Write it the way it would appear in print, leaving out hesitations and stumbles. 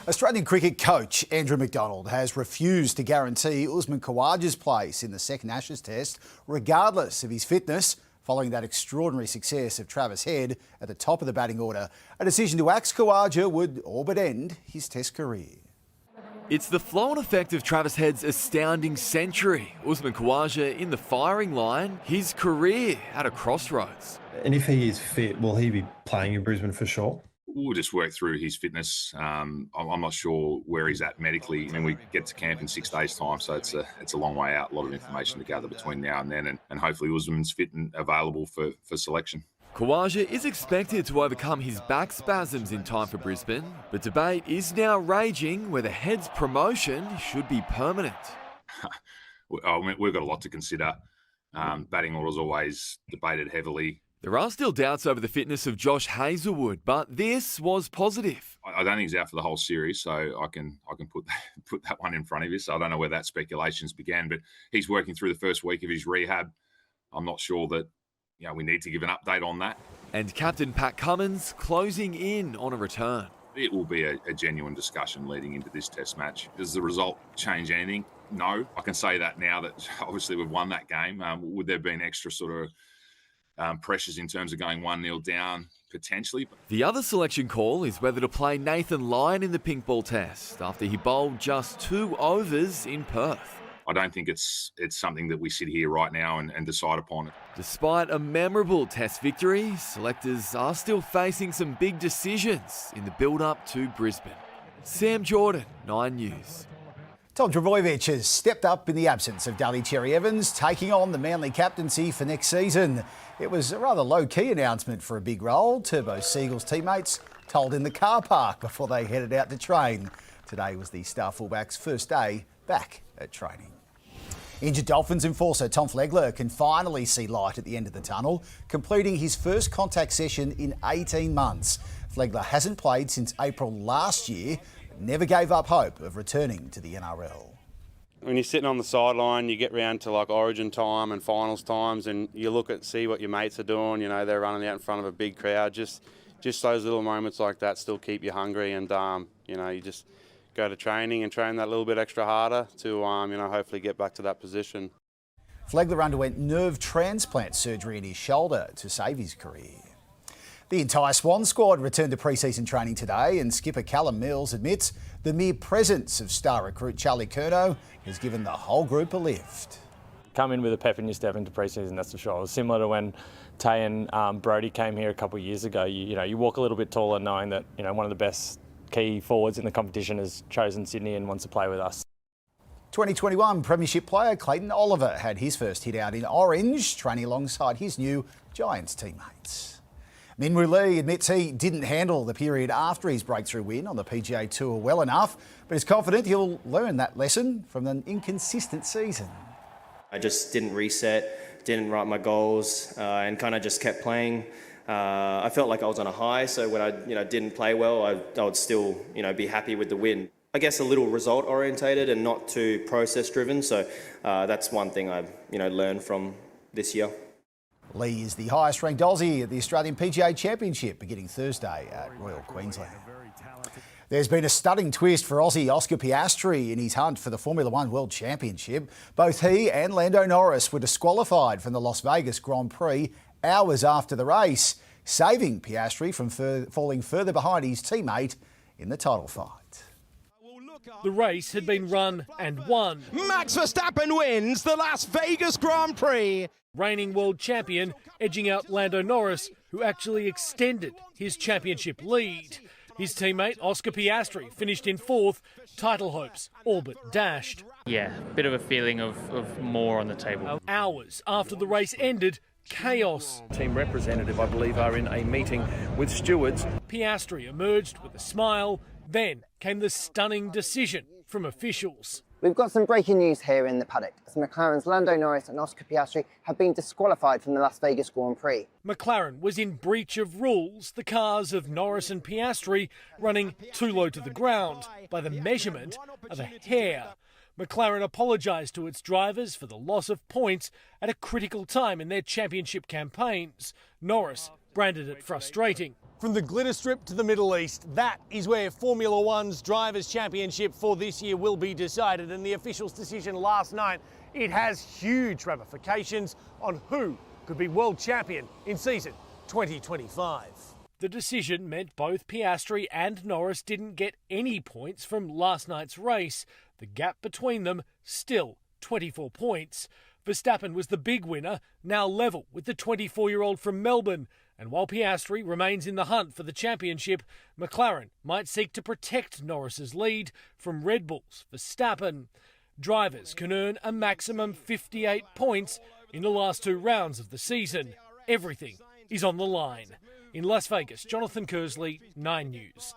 Australian cricket coach Andrew McDonald has refused to guarantee Usman Khawaja's place in the second Ashes test, regardless of his fitness, following that extraordinary success of Travis Head at the top of the batting order. A decision to axe Khawaja would all but end his test career. It's the flow-on effect of Travis Head's astounding century. Usman Khawaja in the firing line, his career at a crossroads. And if he is fit, will he be playing in Brisbane for sure? We'll just work through his fitness. I'm not sure where he's at medically. I mean, we get to camp in 6 days' time, so it's a long way out. A lot of information to gather between now and then, and hopefully Usman's fit and available for selection. Khawaja is expected to overcome his back spasms in time for Brisbane, but debate is now raging whether Head's promotion should be permanent. We've got a lot to consider. Batting order is always debated heavily. There are still doubts over the fitness of Josh Hazlewood, but this was positive. I don't think he's out for the whole series, so I can put that one in front of you. So I don't know where that speculations began, but he's working through the first week of his rehab. I'm not sure that we need to give an update on that. And Captain Pat Cummins closing in on a return. It will be a genuine discussion leading into this test match. Does the result change anything? No. I can say that now that obviously we've won that game. Would there have been extra sort of pressures in terms of going 1-0 down, potentially? The other selection call is whether to play Nathan Lyon in the pink ball test after he bowled just 2 overs in Perth. I don't think it's something that we sit here right now and decide upon. Despite a memorable test victory, selectors are still facing some big decisions in the build-up to Brisbane. Sam Jordan, 9 News. Tom Trbojevic has stepped up in the absence of Daly Cherry-Evans, taking on the Manly captaincy for next season. It was a rather low-key announcement for a big role. Turbo Seagulls teammates told in the car park before they headed out to train. Today was the star fullback's first day back at training. Injured Dolphins enforcer Tom Flegler can finally see light at the end of the tunnel, completing his first contact session in 18 months. Flegler hasn't played since April last year, but never gave up hope of returning to the NRL. When you're sitting on the sideline, you get round to like Origin time and finals times, and you look at see what your mates are doing. They're running out in front of a big crowd. Just those little moments like that still keep you hungry, and you just go to training and train that little bit extra harder to hopefully get back to that position. Flegler underwent nerve transplant surgery in his shoulder to save his career. The entire Swan squad returned to pre-season training today, and skipper Callum Mills admits the mere presence of star recruit Charlie Curnow has given the whole group a lift. Come in with a pep in your step into pre-season, that's for sure. It was similar to when Tay and Brody came here a couple of years ago. You walk a little bit taller knowing that one of the best key forwards in the competition has chosen Sydney and wants to play with us. 2021 Premiership player Clayton Oliver had his first hit out in orange, training alongside his new Giants teammates. Minwoo Lee admits he didn't handle the period after his breakthrough win on the PGA Tour well enough, but is confident he'll learn that lesson from an inconsistent season. I just didn't reset, didn't write my goals, and kind of just kept playing. I felt like I was on a high, so when I didn't play well, I would still be happy with the win. I guess a little result orientated and not too process driven. So that's one thing I've learned from this year. Lee is the highest ranked Aussie at the Australian PGA Championship beginning Thursday at Royal Queensland. There's been a stunning twist for Aussie Oscar Piastri in his hunt for the Formula One World Championship. Both he and Lando Norris were disqualified from the Las Vegas Grand Prix hours after the race, saving Piastri from falling further behind his teammate in the title fight. The race had been run and won. Max Verstappen wins the Las Vegas Grand Prix. Reigning world champion edging out Lando Norris, who actually extended his championship lead. His teammate Oscar Piastri finished in 4th, title hopes all but dashed. Yeah, bit of a feeling of more on the table. Hours after the race ended, chaos. Team representative, I believe, are in a meeting with stewards. Piastri emerged with a smile. Then came the stunning decision from officials. We've got some breaking news here in the paddock, as McLaren's Lando Norris and Oscar Piastri have been disqualified from the Las Vegas Grand Prix. McLaren was in breach of rules, the cars of Norris and Piastri running too low to the ground by the measurement of a hair. McLaren apologised to its drivers for the loss of points at a critical time in their championship campaigns. Norris branded it frustrating. From the glitter strip to the Middle East, that is where Formula One's Drivers' Championship for this year will be decided. And the official's decision last night, it has huge ramifications on who could be world champion in season 2025. The decision meant both Piastri and Norris didn't get any points from last night's race. The gap between them still 24 points. Verstappen was the big winner, now level with the 24-year-old from Melbourne. And while Piastri remains in the hunt for the championship, McLaren might seek to protect Norris's lead from Red Bull's Verstappen. Drivers can earn a maximum 58 points in the last 2 rounds of the season. Everything is on the line. In Las Vegas, Jonathan Kersley, 9 News.